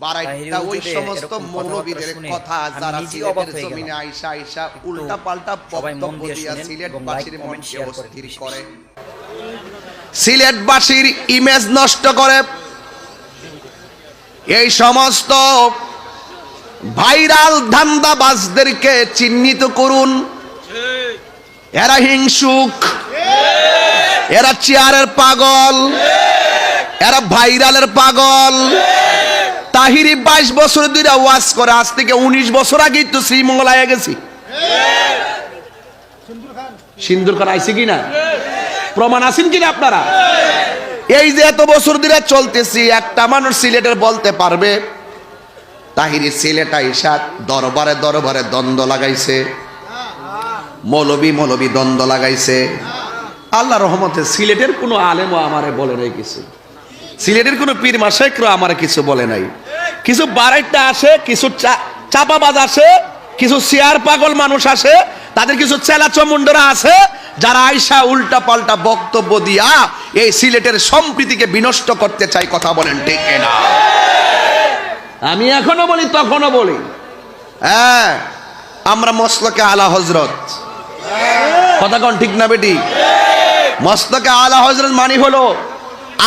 বারাইতা ওই সমস্ত মৌলবীদের কথা যারা সিলেটের জমিনে আইসা আইসা উল্টা পাল্টা বক্তব্য দিয়া সিলেটবাসীর মনকে অস্থির করে, সিলেটবাসীর ইমেজ নষ্ট করে। এই সমস্ত ভাইরাল ধান্দাবাজদেরকে চিহ্নিত করুন। এরা হিংসুক, এরা চেয়ারের পাগল, এরা ভাইরালের পাগল। তাহিরি 22 বছর ধরে ওয়াজ করে, আজ থেকে 19 বছর আগেই তো শ্রীমঙ্গল আয়া গেছি। সিন্দুর খান আইছে কিনা প্রমাণ আছেন কিনা আপনারা? এই যে এত বছর ধরে চলতেছি, একটা মানুষ সিলেটের বলতে পারবে তাহিরি সিলেট আইসা দরবারে দরবারে দ্বন্দ্ব লাগাইছে, মৌলবী দ্বন্দ্ব লাগাইছে? আল্লাহ রহমতে সিলেটের কোনো আলেমও আমারে বলে নাই কিছু, সিলেটের কোনো পীর মাশায়েখরা আমারে কিছু বলে নাই। কিছু বারাইটা আসে, কিছু চাপাবাজ আসে, কিছু চেয়ার পাগল মানুষ আসে, তাদের কিছু চেলা চমুন্ডরা আছে যারা আইসা উল্টা পাল্টা বক্তব্য দিয়া এই সিলেটের সম্প্রীতিকে বিনষ্ট করতে চাই। কথা বলেন ঠিক না? আমি এখনো বলি, তখনও বলি, হ্যাঁ আমরা মসলকে আলা হযরত। কথা কোন ঠিক না বেটি? মসলকে আলা হযরত মানে হলো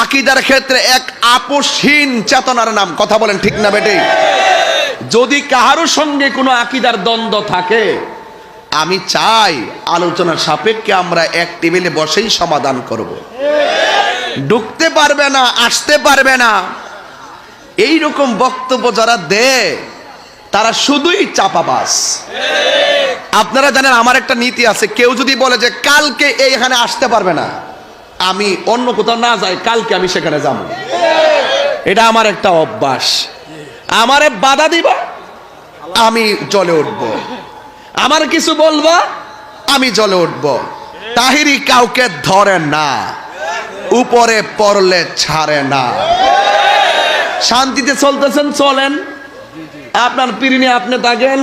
আকীদার ক্ষেত্রে এক আপোষহীন চেতনার নাম। কথা বলেন ঠিক না বেটি? যদি কাহারও সঙ্গে কোনো আকীদার দ্বন্দ্ব থাকে, আমি চাই আলোচনার সাপেক্ষে আমরা এক টেবিলে বসেই সমাধান করব। ঢুকতে পারবে না, আসতে পারবে না, এই রকম বক্তব্য যারা দেয় তারা শুধুই চাপাবাজ। আপনারা জানেন আমার একটা নীতি আছে, কেউ যদি বলে যে কালকে এইখানে আসতে পারবে না, আমি অন্য কোথাও না যাই, কালকে আমি সেখানে যাব, এটা আমার একটা অভ্যাস। আমারে বাধা দিবা, আমি জ্বলে উঠবো। আমার কিছু বলবা, আমি জ্বলে উঠবো। তাহিরি কাউকে ধরে না, উপরে পড়লে ছাড়ে না। শান্তিতে চলতেছেন, চলেন। আপনার পীর নিয়ে আপনি থাকেন,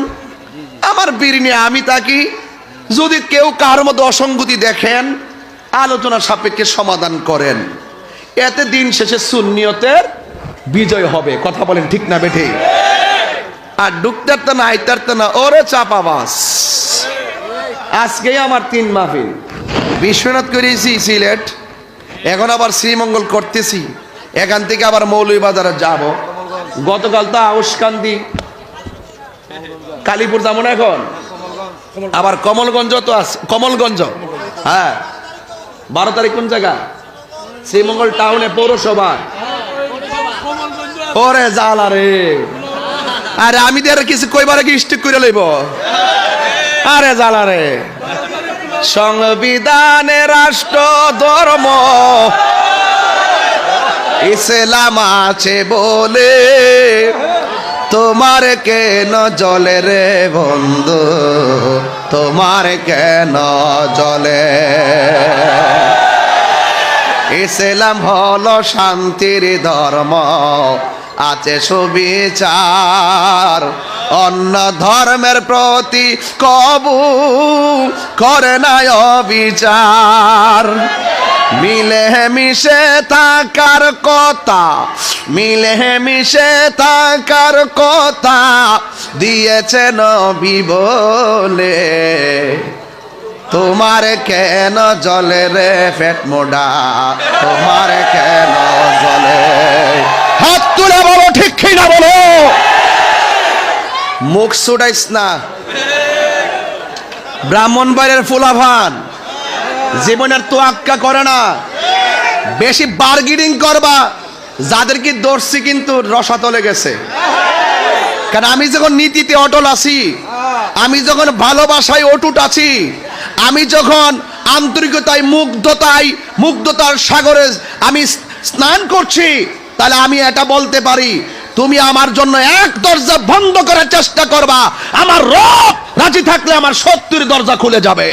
আমার পীর নিয়ে আমি থাকি। যদি কেউ কারোর মধ্যে অসঙ্গতি দেখেন, আলোচনা সাপেক্ষে সমাধান করেন। এতে দিন শেষে সুন্নিয়তের বিজয় হবে। কথা বলেন ঠিক না বেঠি? আর ঢুকতে না, আইতারতে না, ওরে চাপাবাস। আজকেই আমার 3 মাহফিল, বিশ্বনাথ করেছি সিলেট, এখন আবার শ্রীমঙ্গল করতেছি, এখান থেকে আবার মৌলভীবাজারে যাব। গতকাল তো আউশকান্দি, কালীপুর যাবো না, এখন আবার কমলগঞ্জ তো আছে, কমলগঞ্জ। হ্যাঁ 12 তারিখ কোন জায়গা? শ্রীমঙ্গল টাউনে পৌরসভা। ওরে জালা রে, আরে আমি তো কিছু কইবার কি স্টিক করে লইব। আরে জালা রে, সংবিধানে রাষ্ট্র ধর্ম ইসলাম আছে বলে তোমার কেন জ্বলে রে বন্ধু, তোমার কেন জ্বলে? ইসলাম হলো শান্তির ধর্ম, আছে সুবিচার, অন্য ধর্মের প্রতি কবু করে না অবিচার। মিলে মিশে থাকার কথা, মিলে মিশে থাকার কথা দিয়েছে নবী বলে, তোমার কেন জ্বলে রে পেট মোড়া, তোমার কেন জ্বলে? হাত তুলে বলো ঠিক কি না বলো? মুখ ছুটাইস না। ব্রাহ্মণবাড়ির ফুলাভান জীবনের তোয়াক্কা করে না, বেশি বার্গেনিং করবা। যাদের কি দর্শি কিন্তু রসাতলে গেছে। কারণ আমি যখন নীতিতে অটল আছি, আমি যখন ভালোবাসায় অটুট আছি, আমি যখন আন্তরিকতায় মুগ্ধতার সাগরে আমি স্নান করছি, তাহলে আমি এটা বলতে পারি, তুমি আমার জন্য এক দরজা বন্ধ করার চেষ্টা করবা, আমার রব রাজি থাকলে আমার 70 দরজা খুলে যাবে।